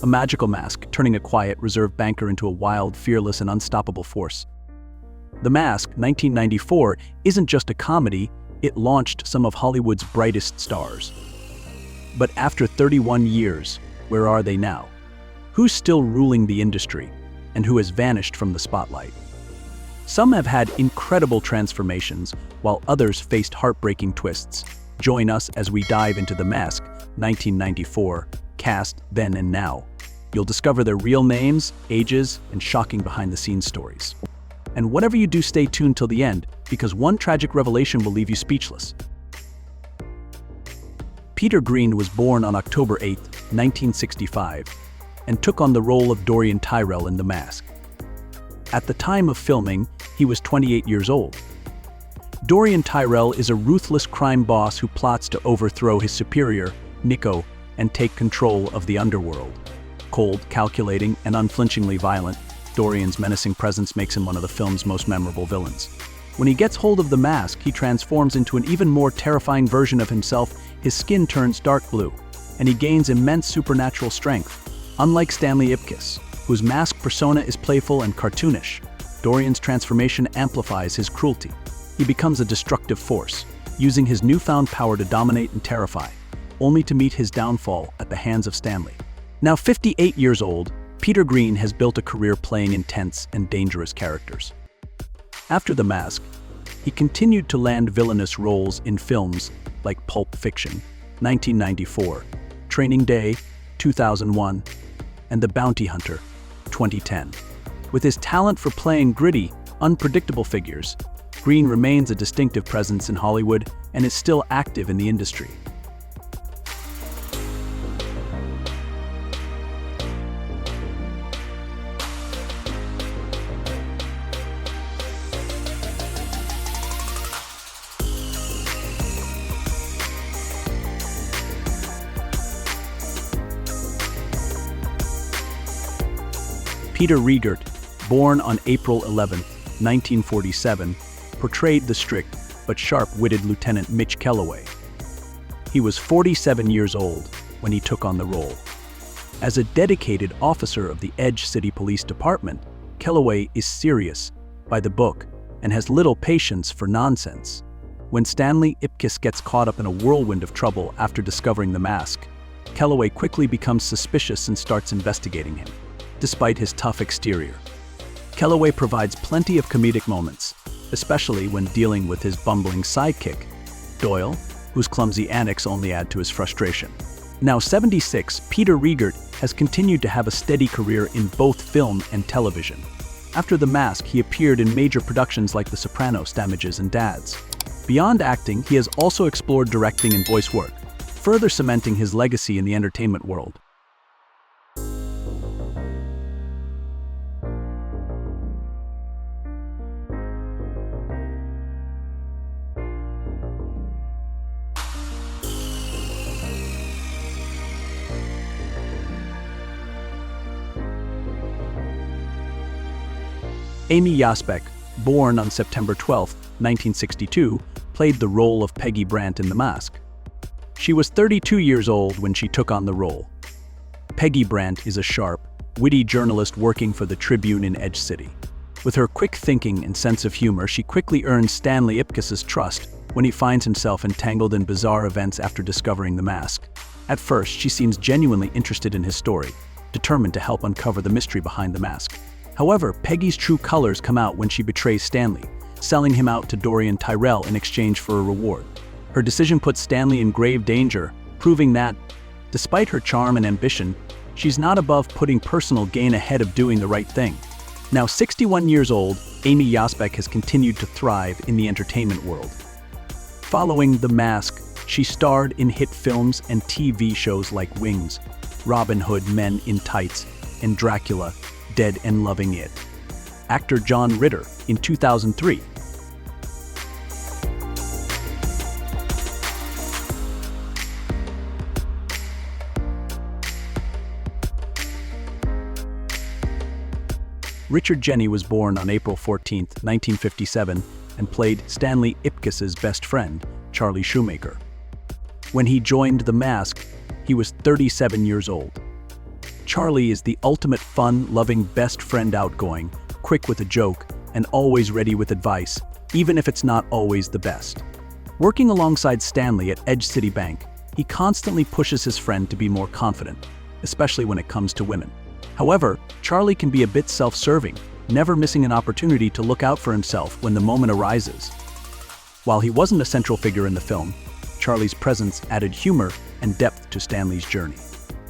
a magical mask turning a quiet, reserved banker into a wild, fearless, and unstoppable force. The Mask, 1994, isn't just a comedy, it launched some of Hollywood's brightest stars. But after 31 years, where are they now? Who's still ruling the industry, and who has vanished from the spotlight? Some have had incredible transformations, while others faced heartbreaking twists. Join us as we dive into The Mask, 1994, cast then and now. You'll discover their real names, ages, and shocking behind-the-scenes stories. And whatever you do, stay tuned till the end, because one tragic revelation will leave you speechless. Peter Greene was born on October 8, 1965, and took on the role of Dorian Tyrell in The Mask. At the time of filming, he was 28 years old. Dorian Tyrell is a ruthless crime boss who plots to overthrow his superior, Nico, and take control of the underworld. Cold, calculating, and unflinchingly violent, Dorian's menacing presence makes him one of the film's most memorable villains. When he gets hold of the mask, he transforms into an even more terrifying version of himself. His skin turns dark blue, and he gains immense supernatural strength. Unlike Stanley Ipkiss, whose mask persona is playful and cartoonish, Dorian's transformation amplifies his cruelty. He becomes a destructive force, using his newfound power to dominate and terrify, only to meet his downfall at the hands of Stanley. Now 58 years old, Peter Greene has built a career playing intense and dangerous characters. After The Mask, he continued to land villainous roles in films like Pulp Fiction, 1994, Training Day, 2001, and The Bounty Hunter, 2010. With his talent for playing gritty, unpredictable figures, Greene remains a distinctive presence in Hollywood and is still active in the industry. Peter Riegert, born on April 11, 1947, portrayed the strict but sharp-witted Lieutenant Mitch Kellaway. He was 47 years old when he took on the role. As a dedicated officer of the Edge City Police Department, Kellaway is serious, by the book, and has little patience for nonsense. When Stanley Ipkiss gets caught up in a whirlwind of trouble after discovering the mask, Kellaway quickly becomes suspicious and starts investigating him. Despite his tough exterior, Kellaway provides plenty of comedic moments, especially when dealing with his bumbling sidekick, Doyle, whose clumsy antics only add to his frustration. Now 76, Peter Riegert has continued to have a steady career in both film and television. After The Mask, he appeared in major productions like The Sopranos, Damages, and Dads. Beyond acting, he has also explored directing and voice work, further cementing his legacy in the entertainment world. Amy Yasbeck, born on September 12, 1962, played the role of Peggy Brandt in The Mask. She was 32 years old when she took on the role. Peggy Brandt is a sharp, witty journalist working for the Tribune in Edge City. With her quick thinking and sense of humor, she quickly earns Stanley Ipkiss's trust when he finds himself entangled in bizarre events after discovering the mask. At first, she seems genuinely interested in his story, determined to help uncover the mystery behind the mask. However, Peggy's true colors come out when she betrays Stanley, selling him out to Dorian Tyrell in exchange for a reward. Her decision puts Stanley in grave danger, proving that, despite her charm and ambition, she's not above putting personal gain ahead of doing the right thing. Now 61 years old, Amy Yasbeck has continued to thrive in the entertainment world. Following The Mask, she starred in hit films and TV shows like Wings, Robin Hood Men in Tights, and Dracula, Dead and Loving It. Actor John Ritter in 2003. Richard Jeni was born on April 14, 1957, and played Stanley Ipkiss's best friend, Charlie Shoemaker. When he joined The Mask, he was 37 years old. Charlie is the ultimate fun-loving best friend, outgoing, quick with a joke, and always ready with advice, even if it's not always the best. Working alongside Stanley at Edge City Bank, he constantly pushes his friend to be more confident, especially when it comes to women. However, Charlie can be a bit self-serving, never missing an opportunity to look out for himself when the moment arises. While he wasn't a central figure in the film, Charlie's presence added humor and depth to Stanley's journey.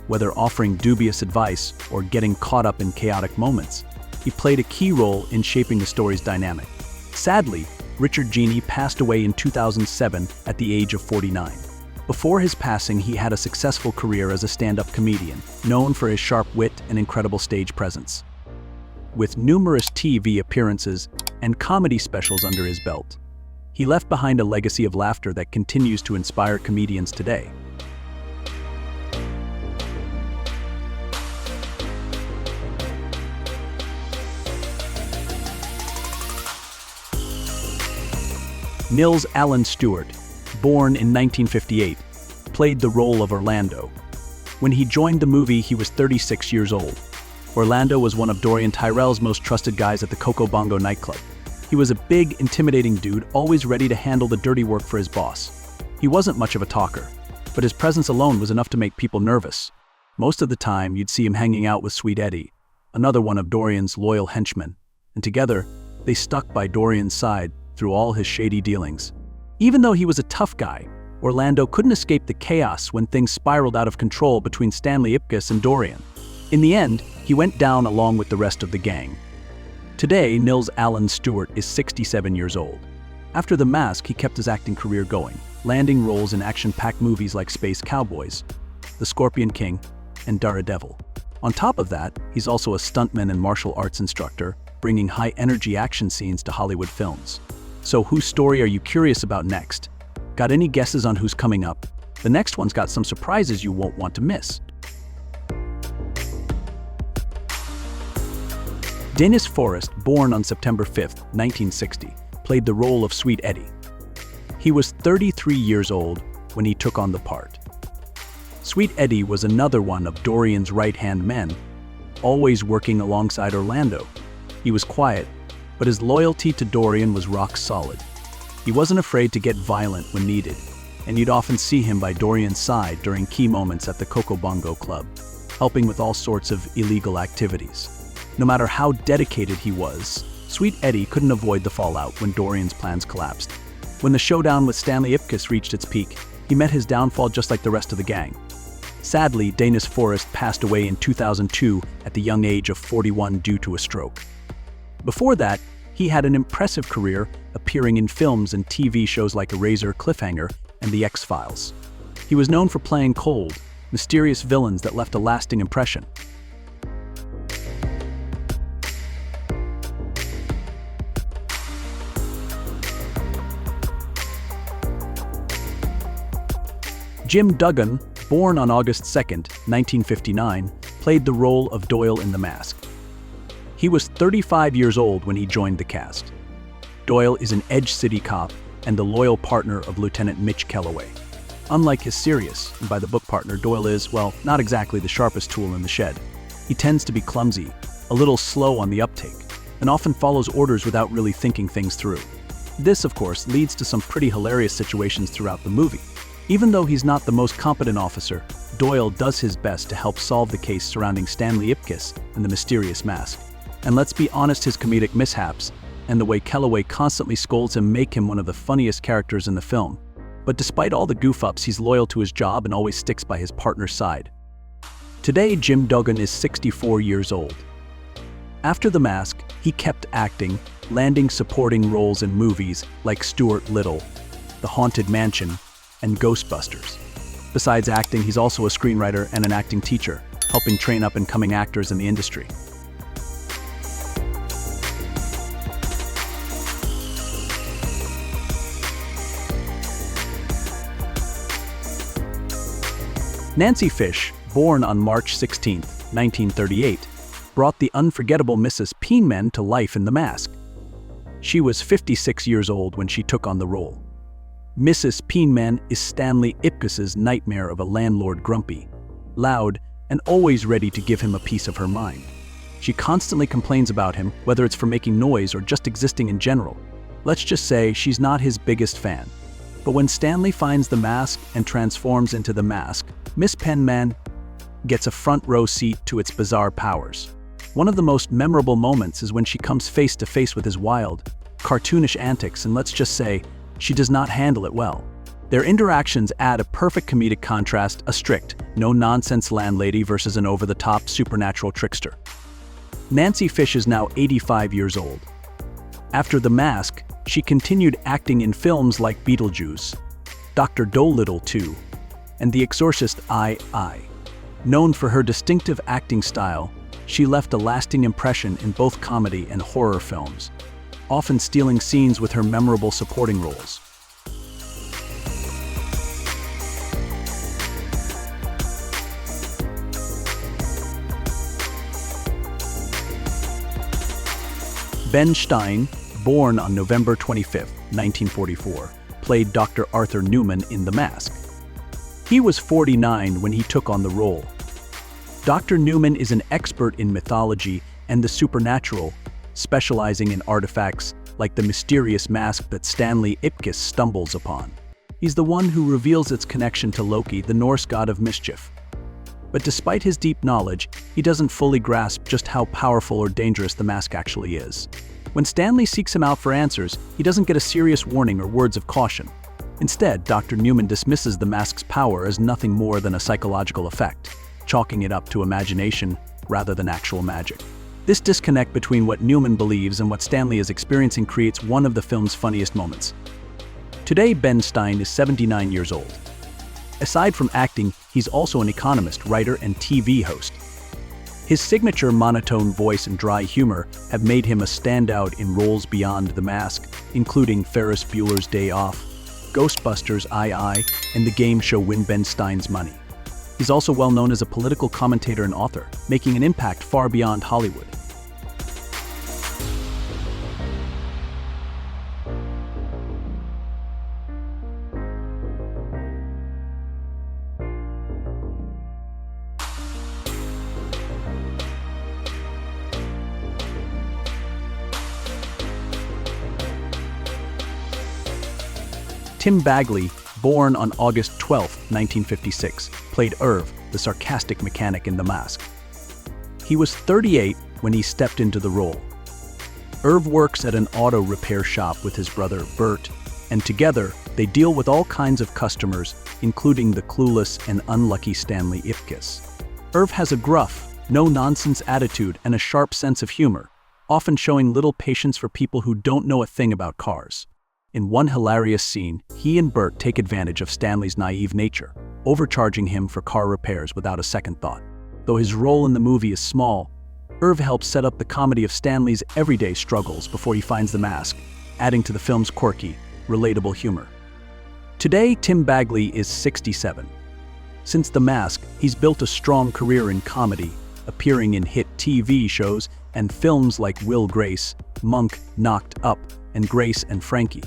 Whether offering dubious advice or getting caught up in chaotic moments, he played a key role in shaping the story's dynamic. Sadly, Richard Jeni passed away in 2007 at the age of 49. Before his passing, he had a successful career as a stand-up comedian, known for his sharp wit and incredible stage presence. With numerous TV appearances and comedy specials under his belt, he left behind a legacy of laughter that continues to inspire comedians today. Nils Alan Stewart, born in 1958, played the role of Orlando. When he joined the movie, he was 36 years old. Orlando was one of Dorian Tyrell's most trusted guys at the Coco Bongo nightclub. He was a big, intimidating dude, always ready to handle the dirty work for his boss. He wasn't much of a talker, but his presence alone was enough to make people nervous. Most of the time, you'd see him hanging out with Sweet Eddy, another one of Dorian's loyal henchmen, and together, they stuck by Dorian's side through all his shady dealings. Even though he was a tough guy, Orlando couldn't escape the chaos when things spiraled out of control between Stanley Ipkiss and Dorian. In the end, he went down along with the rest of the gang. Today, Nils Alan Stewart is 67 years old. After The Mask, he kept his acting career going, landing roles in action-packed movies like Space Cowboys, The Scorpion King, and Daredevil. On top of that, he's also a stuntman and martial arts instructor, bringing high-energy action scenes to Hollywood films. So whose story are you curious about next? Got any guesses on who's coming up? The next one's got some surprises you won't want to miss. Denis Forrest, born on September 5, 1960, played the role of Sweet Eddy. He was 33 years old when he took on the part. Sweet Eddy was another one of Dorian's right-hand men, always working alongside Orlando. He was quiet, but his loyalty to Dorian was rock solid. He wasn't afraid to get violent when needed, and you'd often see him by Dorian's side during key moments at the Coco Bongo Club, helping with all sorts of illegal activities. No matter how dedicated he was, Sweet Eddy couldn't avoid the fallout when Dorian's plans collapsed. When the showdown with Stanley Ipkiss reached its peak, he met his downfall just like the rest of the gang. Sadly, Denis Forrest passed away in 2002 at the young age of 41 due to a stroke. Before that, he had an impressive career appearing in films and TV shows like Eraser, Cliffhanger, and The X-Files. He was known for playing cold, mysterious villains that left a lasting impression. Jim Doughan, born on August 2, 1959, played the role of Doyle in The Mask. He was 35 years old when he joined the cast. Doyle is an Edge City cop and the loyal partner of Lieutenant Mitch Kellaway. Unlike his serious, and by the book partner, Doyle is, well, not exactly the sharpest tool in the shed. He tends to be clumsy, a little slow on the uptake, and often follows orders without really thinking things through. This, of course, leads to some pretty hilarious situations throughout the movie. Even though he's not the most competent officer, Doyle does his best to help solve the case surrounding Stanley Ipkiss and the mysterious mask. And let's be honest, his comedic mishaps and the way Kellaway constantly scolds him make him one of the funniest characters in the film. But despite all the goof-ups, he's loyal to his job and always sticks by his partner's side. Today, Jim Doughan is 64 years old. After The Mask, he kept acting, landing supporting roles in movies like Stuart Little, The Haunted Mansion, and Ghostbusters. Besides acting, he's also a screenwriter and an acting teacher, helping train up-and-coming actors in the industry. Nancy Fish, born on March 16, 1938, brought the unforgettable Mrs. Peenman to life in The Mask. She was 56 years old when she took on the role. Mrs. Peenman is Stanley Ipkiss's nightmare of a landlord, grumpy, loud, and always ready to give him a piece of her mind. She constantly complains about him, whether it's for making noise or just existing in general. Let's just say she's not his biggest fan. But when Stanley finds the mask and transforms into the mask, Miss Peenman gets a front row seat to its bizarre powers. One of the most memorable moments is when she comes face to face with his wild, cartoonish antics, and let's just say, she does not handle it well. Their interactions add a perfect comedic contrast, a strict, no-nonsense landlady versus an over-the-top supernatural trickster. Nancy Fish is now 85 years old. After The Mask, she continued acting in films like Beetlejuice, Dr. Dolittle 2, and The Exorcist I. Known for her distinctive acting style, she left a lasting impression in both comedy and horror films, often stealing scenes with her memorable supporting roles. Ben Stein, born on November 25, 1944, played Dr. Arthur Neuman in The Mask. He was 49 when he took on the role. Dr. Neuman is an expert in mythology and the supernatural, specializing in artifacts like the mysterious mask that Stanley Ipkiss stumbles upon. He's the one who reveals its connection to Loki, the Norse god of mischief. But despite his deep knowledge, he doesn't fully grasp just how powerful or dangerous the mask actually is. When Stanley seeks him out for answers, he doesn't get a serious warning or words of caution. Instead, Dr. Neuman dismisses the mask's power as nothing more than a psychological effect, chalking it up to imagination rather than actual magic. This disconnect between what Neuman believes and what Stanley is experiencing creates one of the film's funniest moments. Today, Ben Stein is 79 years old. Aside from acting, he's also an economist, writer, and TV host. His signature monotone voice and dry humor have made him a standout in roles beyond The Mask, including Ferris Bueller's Day Off, Ghostbusters I, and the game show Win Ben Stein's Money. He's also well known as a political commentator and author, making an impact far beyond Hollywood. Tim Bagley, born on August 12, 1956, played Irv, the sarcastic mechanic in The Mask. He was 38 when he stepped into the role. Irv works at an auto repair shop with his brother Bert, and together they deal with all kinds of customers, including the clueless and unlucky Stanley Ipkiss. Irv has a gruff, no-nonsense attitude and a sharp sense of humor, often showing little patience for people who don't know a thing about cars. In one hilarious scene, he and Bert take advantage of Stanley's naive nature, overcharging him for car repairs without a second thought. Though his role in the movie is small, Irv helps set up the comedy of Stanley's everyday struggles before he finds the mask, adding to the film's quirky, relatable humor. Today, Tim Bagley is 67. Since The Mask, he's built a strong career in comedy, appearing in hit TV shows and films like Will Grace, Monk, Knocked Up, and Grace and Frankie.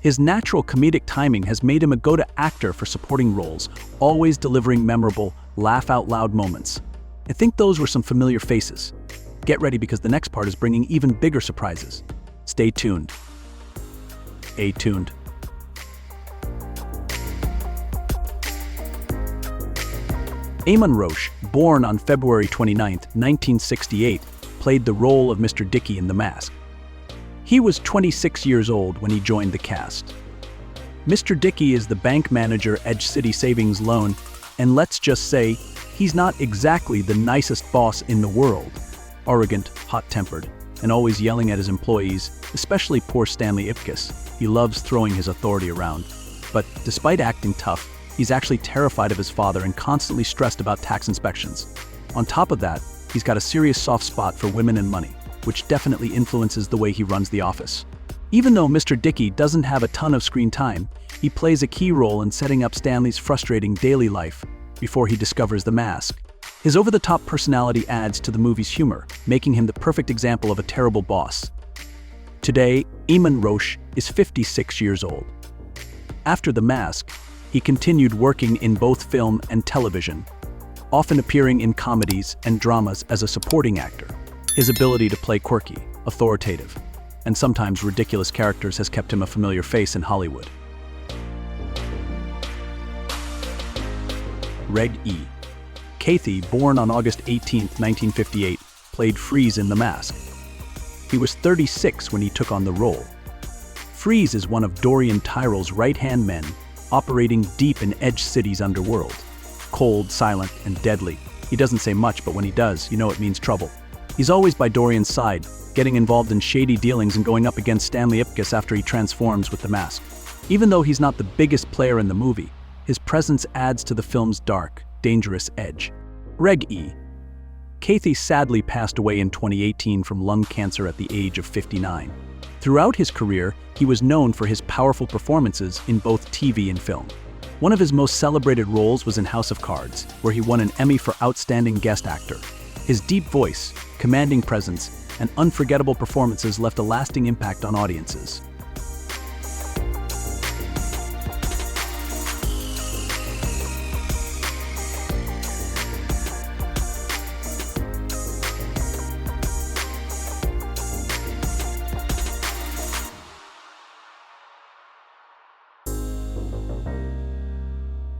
His natural comedic timing has made him a go-to actor for supporting roles, always delivering memorable, laugh-out-loud moments. I think those were some familiar faces. Get ready because the next part is bringing even bigger surprises. Stay tuned. Stay tuned. Eamonn Roche, born on February 29, 1968, played the role of Mr. Dickey in The Mask. He was 26 years old when he joined the cast. Mr. Dickey is the bank manager at Edge City Savings Loan, and let's just say, he's not exactly the nicest boss in the world. Arrogant, hot-tempered, and always yelling at his employees, especially poor Stanley Ipkiss. He loves throwing his authority around. But despite acting tough, he's actually terrified of his father and constantly stressed about tax inspections. On top of that, he's got a serious soft spot for women and money, which definitely influences the way he runs the office. Even though Mr. Dickey doesn't have a ton of screen time, he plays a key role in setting up Stanley's frustrating daily life before he discovers the mask. His over-the-top personality adds to the movie's humor, making him the perfect example of a terrible boss. Today, Eamonn Roche is 56 years old. After The Mask, he continued working in both film and television. often appearing in comedies and dramas as a supporting actor. His ability to play quirky, authoritative, and sometimes ridiculous characters has kept him a familiar face in Hollywood. Reg E. Cathey, born on August 18, 1958, played Freeze in The Mask. He was 36 when he took on the role. Freeze is one of Dorian Tyrrell's right-hand men, operating deep in Edge City's underworld. Cold, silent, and deadly. He doesn't say much, but when he does, you know it means trouble. He's always by Dorian's side, getting involved in shady dealings and going up against Stanley after he transforms with the mask. Even though he's not the biggest player in the movie, his presence adds to the film's dark, dangerous edge. Reg E. Cathey sadly passed away in 2018 from lung cancer at the age of 59. Throughout his career, he was known for his powerful performances in both TV and film. One of his most celebrated roles was in House of Cards, where he won an Emmy for Outstanding Guest Actor. His deep voice, commanding presence, and unforgettable performances left a lasting impact on audiences.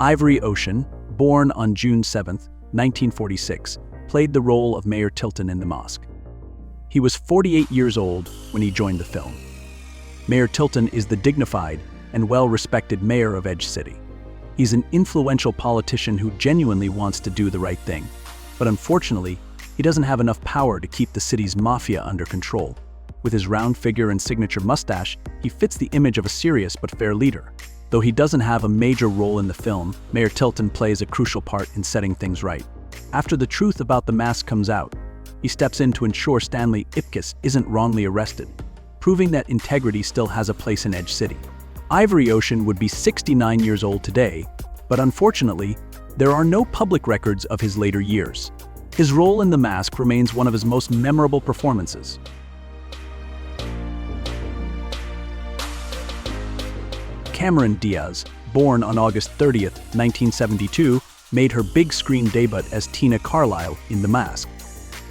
Ivory Ocean, born on June 7, 1946, played the role of Mayor Tilton in The Mask. He was 48 years old when he joined the film. Mayor Tilton is the dignified and well-respected mayor of Edge City. He's an influential politician who genuinely wants to do the right thing, but unfortunately, he doesn't have enough power to keep the city's mafia under control. With his round figure and signature mustache, he fits the image of a serious but fair leader. Though he doesn't have a major role in the film, Mayor Tilton plays a crucial part in setting things right. After the truth about the mask comes out, he steps in to ensure Stanley isn't wrongly arrested, proving that integrity still has a place in Edge City. Ivory Ocean would be 69 years old today, but unfortunately, there are no public records of his later years. His role in The Mask remains one of his most memorable performances. Cameron Diaz, born on August 30, 1972, made her big screen debut as Tina Carlisle in The Mask.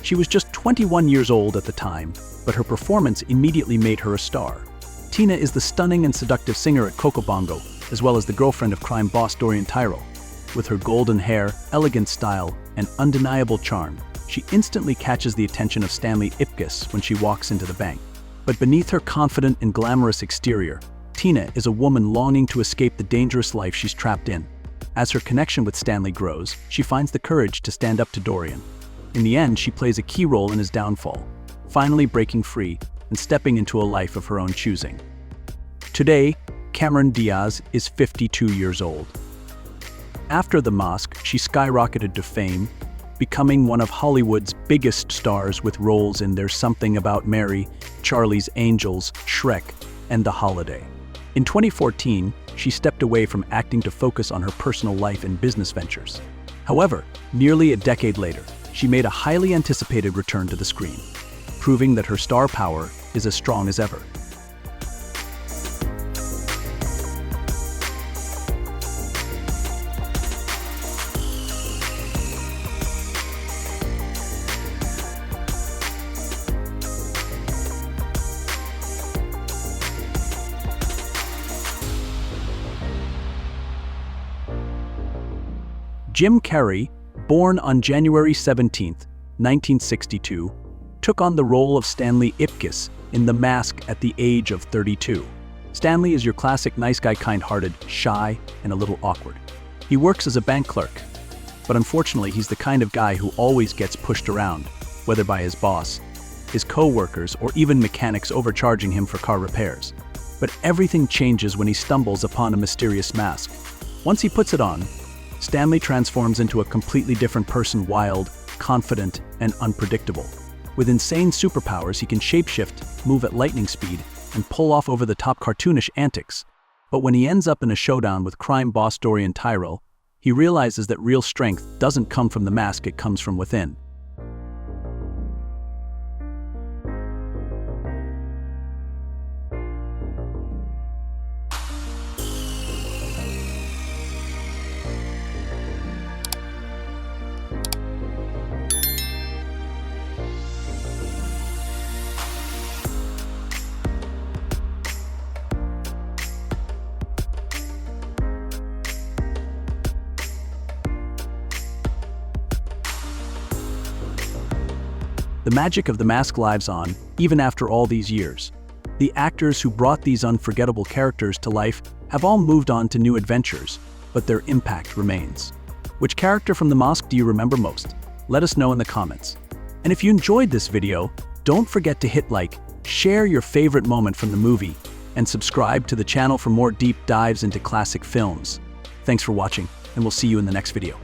She was just 21 years old at the time, but her performance immediately made her a star. Tina is the stunning and seductive singer at Coco Bongo, as well as the girlfriend of crime boss Dorian Tyrrell. With her golden hair, elegant style, and undeniable charm, she instantly catches the attention of Stanley when she walks into the bank. But beneath her confident and glamorous exterior, Tina is a woman longing to escape the dangerous life she's trapped in. As her connection with Stanley grows, she finds the courage to stand up to Dorian. In the end, she plays a key role in his downfall, finally breaking free and stepping into a life of her own choosing. Today, Cameron Diaz is 52 years old. After The Mask, she skyrocketed to fame, becoming one of Hollywood's biggest stars with roles in There's Something About Mary, Charlie's Angels, Shrek, and The Holiday. In 2014, she stepped away from acting to focus on her personal life and business ventures. However, nearly a decade later, she made a highly anticipated return to the screen, proving that her star power is as strong as ever. Jim Carrey, born on January 17, 1962, took on the role of Stanley in The Mask at the age of 32. Stanley is your classic nice guy, kind-hearted, shy, and a little awkward. He works as a bank clerk, but unfortunately he's the kind of guy who always gets pushed around, whether by his boss, his co-workers, or even mechanics overcharging him for car repairs. But everything changes when he stumbles upon a mysterious mask. Once he puts it on, Stanley transforms into a completely different person, wild, confident, and unpredictable. With insane superpowers, he can shapeshift, move at lightning speed, and pull off over-the-top cartoonish antics. But when he ends up in a showdown with crime boss Dorian Tyrrell, he realizes that real strength doesn't come from the mask, it comes from within. The magic of The Mask lives on, even after all these years. The actors who brought these unforgettable characters to life have all moved on to new adventures, but their impact remains. Which character from The Mask do you remember most? Let us know in the comments. And if you enjoyed this video, don't forget to hit like, share your favorite moment from the movie, and subscribe to the channel for more deep dives into classic films. Thanks for watching, and we'll see you in the next video.